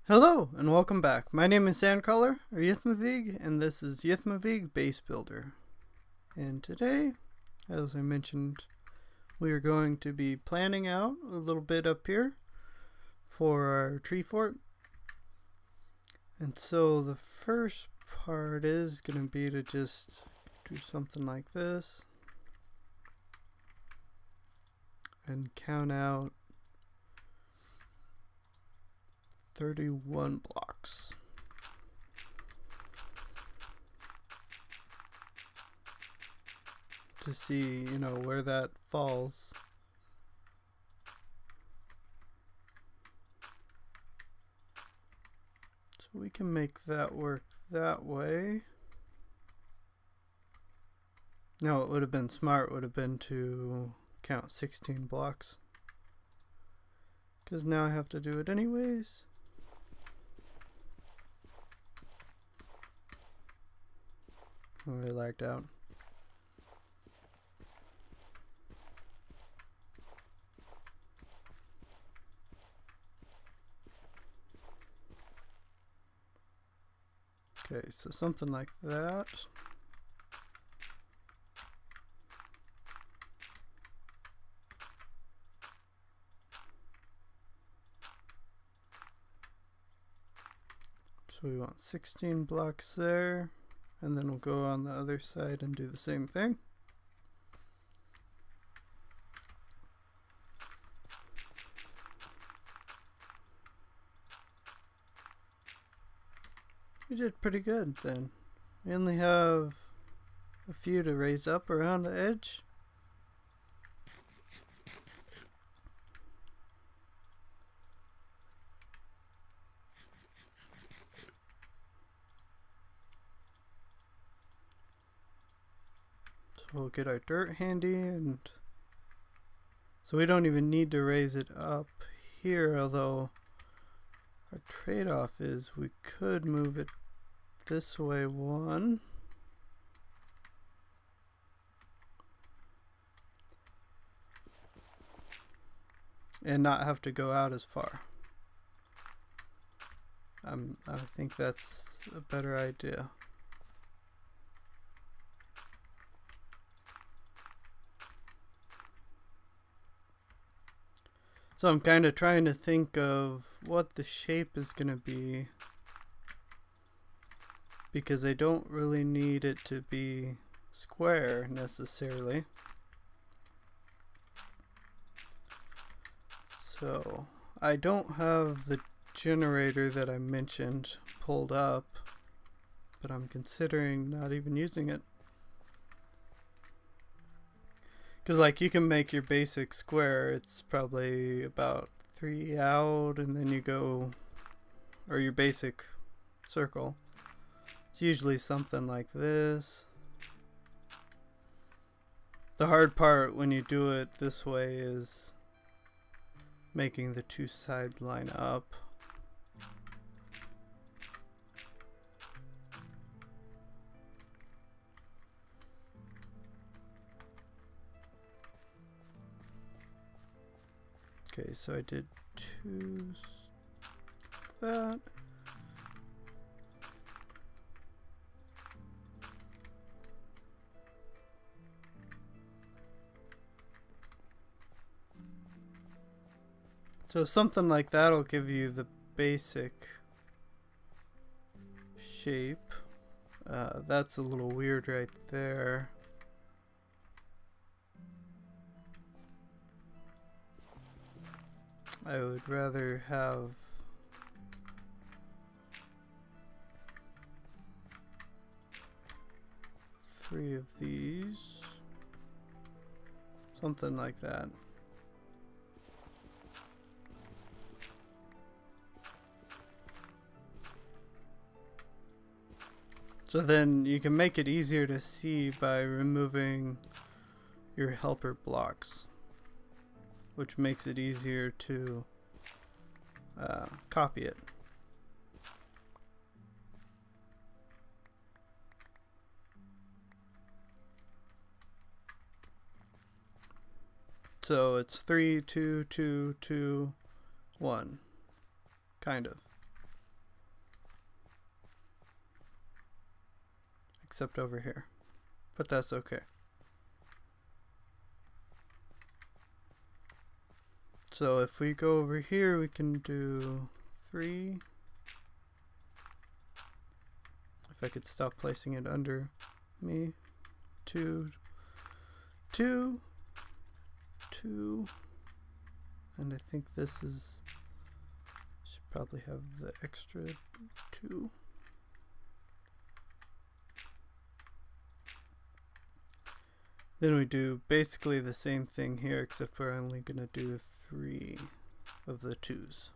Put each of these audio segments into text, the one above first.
Hello and welcome back. My name is Sandcrawler, or Ythmevge, and this is Ythmevge Base Builder. And today, as I mentioned, we are going to be planning out a little bit up here for our tree fort. And so the first part is going to be to just do something like this and count out 31 blocks. To see, where that falls. So we can make that work that way. No, it would have been smart, would have been to count 16 blocks. Because now I have to do it anyways. Oh, I lagged out. Okay, so something like that. So we want 16 blocks there. And then we'll go on the other side and do the same thing. We did pretty good then. We only have a few to raise up around the edge. We'll get our dirt handy, and so we don't even need to raise it up here, although our trade-off is we could move it this way one. And not have to go out as far. I think that's a better idea. So I'm kind of trying to think of what the shape is going to be, because I don't really need it to be square necessarily. So I don't have the generator that I mentioned pulled up, but I'm considering not even using it. Because like you can make your basic square, it's probably about 3 out, and then you go, or your basic circle. It's usually something like this. The hard part when you do it this way is making the two sides line up. Okay, so I did two like that. So something like that will give you the basic shape. That's a little weird right there. I would rather have three of these. Something like that. So then you can make it easier to see by removing your helper blocks, which makes it easier to copy it. So it's 3, 2, 2, 2, 1, kind of. except over here, but that's okay. So if we go over here, we can do 3. If I could stop placing it under me. 2, 2, 2, and I think this is, should probably have the extra 2. Then we do basically the same thing here, except we're only going to do 3 of the 2s,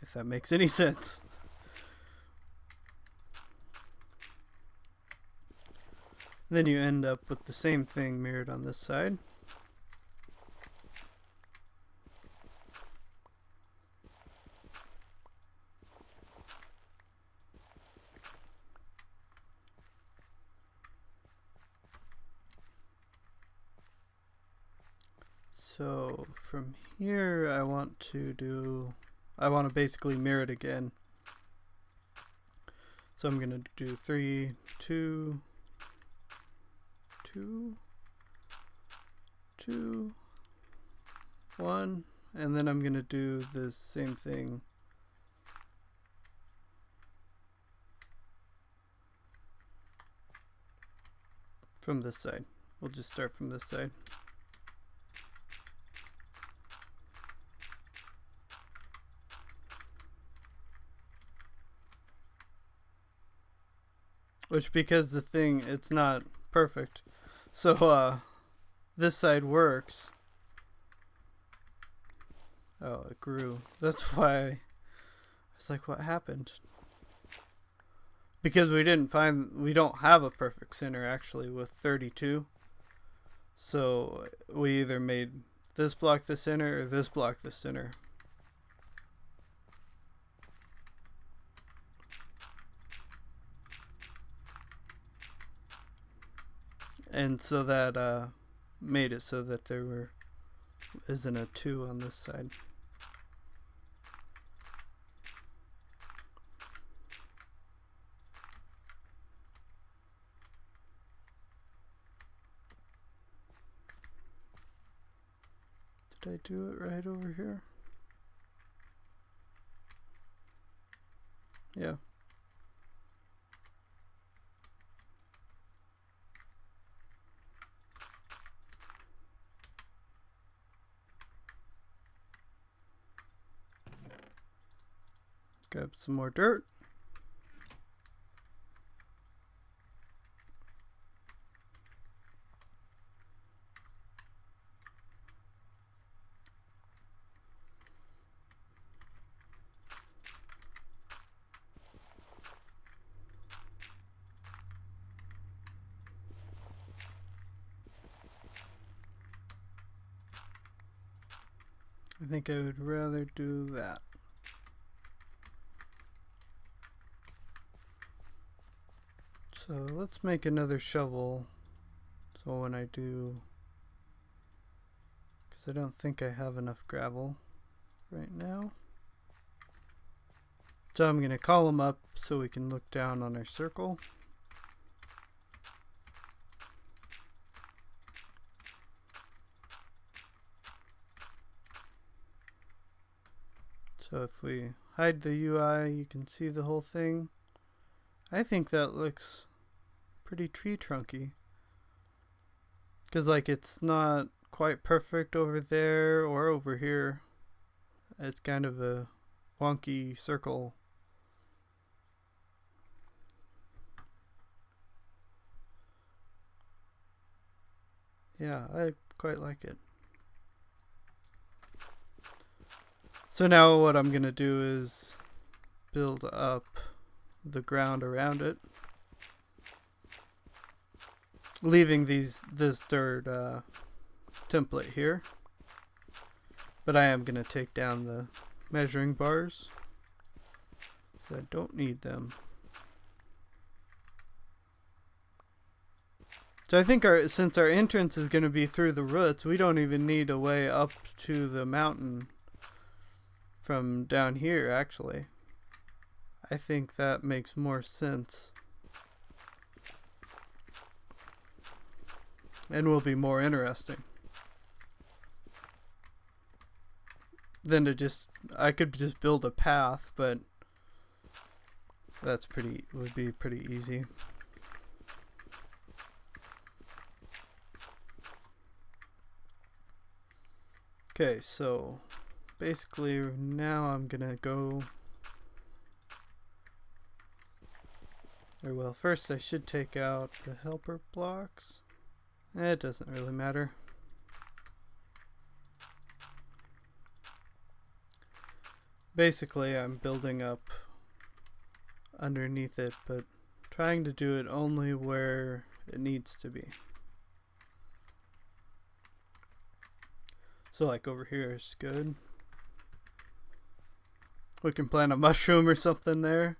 if that makes any sense. Then you end up with the same thing mirrored on this side. So from here I want to basically mirror it again. So I'm going to do 3, 2, 2, 2, 1, and then I'm going to do the same thing from this side. We'll just start from this side. Which, because the thing, it's not perfect. So, this side works. Oh, it grew. That's why I was like, what happened? Because we don't have a perfect center actually with 32. So we either made this block the center or this block the center. And so that made it so that there isn't a 2 on this side. Did I do it right over here? Yeah. Grab some more dirt. I think I would rather do that. So let's make another shovel. So when I do, because I don't think I have enough gravel right now. So I'm going to call them up so we can look down on our circle. So if we hide the UI, you can see the whole thing. I think that looks pretty tree trunky. Because like it's not quite perfect over there or over here. It's kind of a wonky circle. Yeah, I quite like it. So now what I'm going to do is build up the ground around it, leaving this dirt template here, but I am going to take down the measuring bars, so I don't need them. So I think since our entrance is going to be through the roots, we don't even need a way up to the mountain from down here, actually. I think that makes more sense. and will be more interesting than to just, I could just build a path, but would be pretty easy. Okay, so basically now I'm gonna go, or well, first I should take out the helper blocks. It doesn't really matter. Basically I'm building up underneath it, but trying to do it only where it needs to be. So like over here is good. We can plant a mushroom or something there.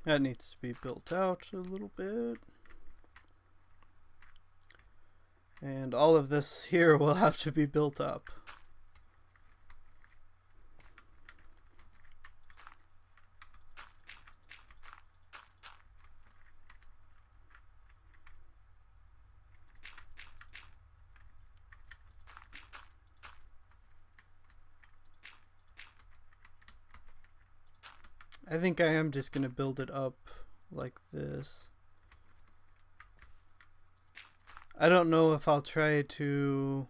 That needs to be built out a little bit. And all of this here will have to be built up. I think I am just going to build it up like this. I don't know if I'll try to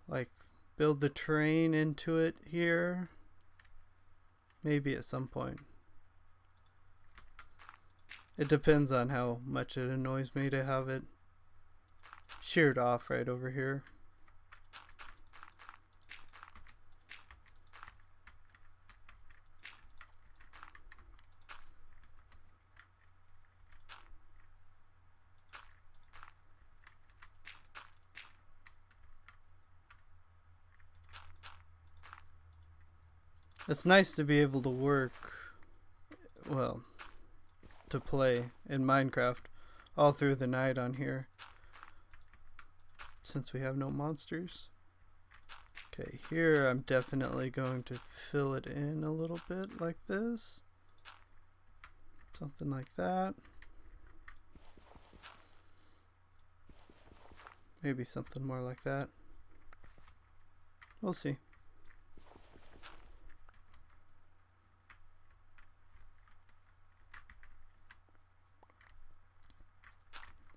like build the terrain into it here. Maybe at some point. It depends on how much it annoys me to have it sheared off right over here. It's nice to be able to work, well, to play in Minecraft all through the night on here, since we have no monsters. Okay, here I'm definitely going to fill it in a little bit like this. Something like that. Maybe something more like that. We'll see.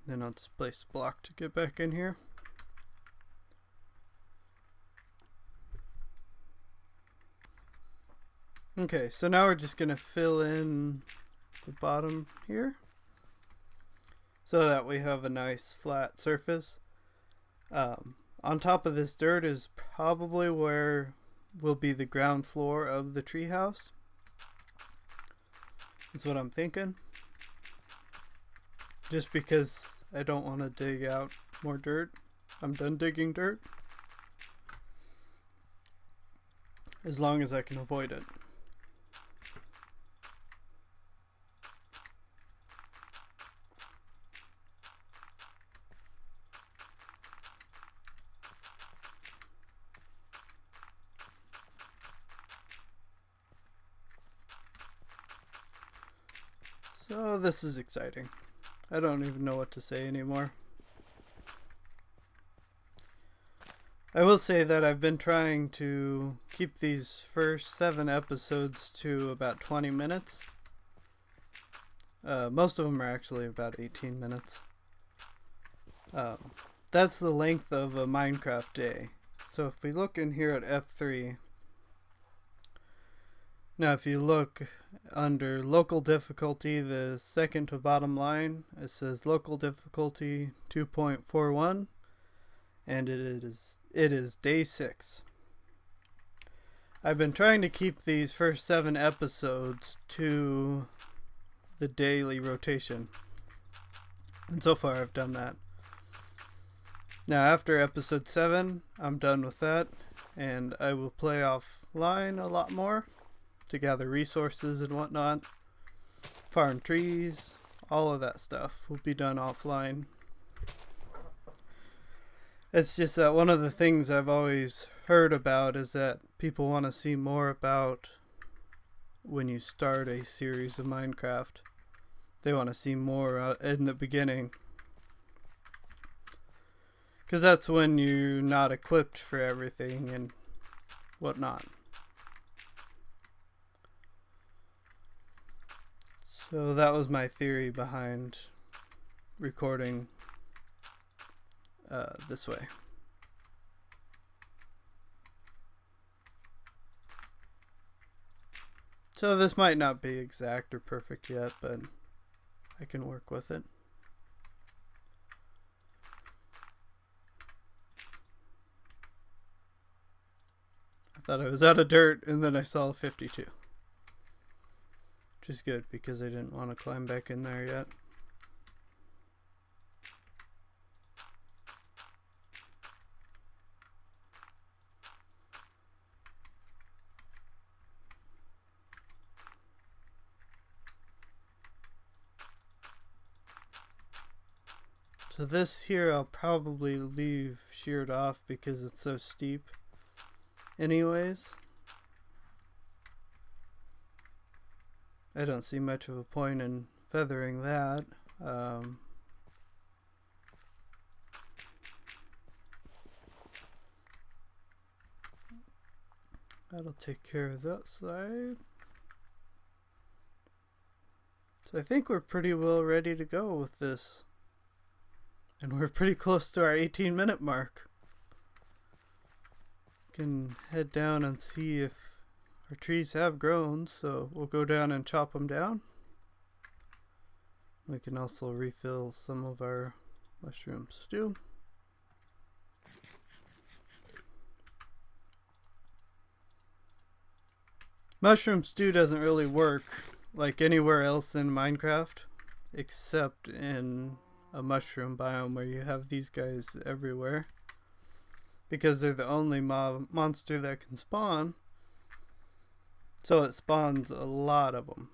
Then I'll just place a block to get back in here. Okay, so now we're just going to fill in the bottom here so that we have a nice flat surface. On top of this dirt is probably where will be the ground floor of the treehouse. Is what I'm thinking. Just because I don't want to dig out more dirt. I'm done digging dirt. As long as I can avoid it. So this is exciting. I don't even know what to say anymore. I will say that I've been trying to keep these first 7 episodes to about 20 minutes. Most of them are actually about 18 minutes. That's the length of a Minecraft day. So if we look in here at F3, now if you look under local difficulty, the second to bottom line, it says local difficulty 2.41, and it is day 6. I've been trying to keep these first 7 episodes to the daily rotation, and so far I've done that. Now after episode 7, I'm done with that, and I will play offline a lot more to gather resources and whatnot, farm trees, all of that stuff will be done offline. It's just that one of the things I've always heard about is that people want to see more about when you start a series of Minecraft. They want to see more in the beginning, because that's when you're not equipped for everything and whatnot. So that was my theory behind recording this way. So this might not be exact or perfect yet, but I can work with it. I thought I was out of dirt, and then I saw 52. Which is good, because I didn't want to climb back in there yet. So this here I'll probably leave sheared off because it's so steep anyways. I don't see much of a point in feathering that. That'll take care of that side. So I think we're pretty well ready to go with this. And we're pretty close to our 18-minute mark. Can head down and see if our trees have grown, so we'll go down and chop them down. We can also refill some of our mushroom stew. Mushroom stew doesn't really work like anywhere else in Minecraft, except in a mushroom biome where you have these guys everywhere, because they're the only monster that can spawn, so it spawns a lot of them.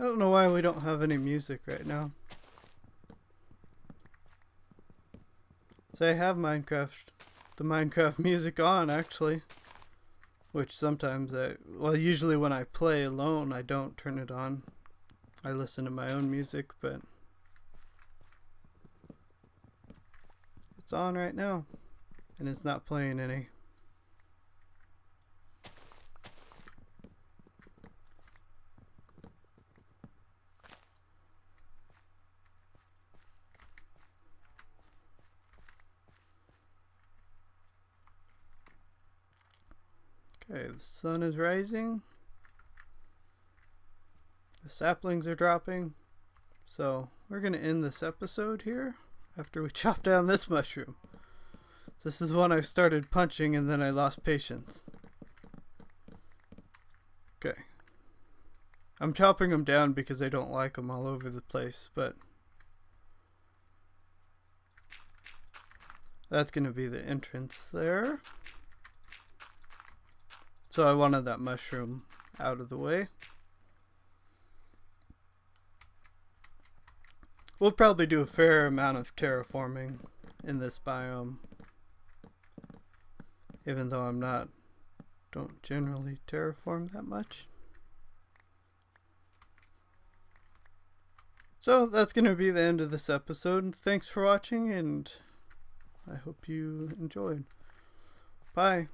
I don't know why we don't have any music right now. So I have the Minecraft music on actually. Which sometimes usually when I play alone, I don't turn it on. I listen to my own music, but it's on right now, and it's not playing any. Okay, the sun is rising. The saplings are dropping. So we're going to end this episode here after we chop down this mushroom. So this is one I started punching and then I lost patience. Okay. I'm chopping them down because I don't like them all over the place, but that's going to be the entrance there. So I wanted that mushroom out of the way. We'll probably do a fair amount of terraforming in this biome, even though don't generally terraform that much. So that's going to be the end of this episode. Thanks for watching, and I hope you enjoyed. Bye.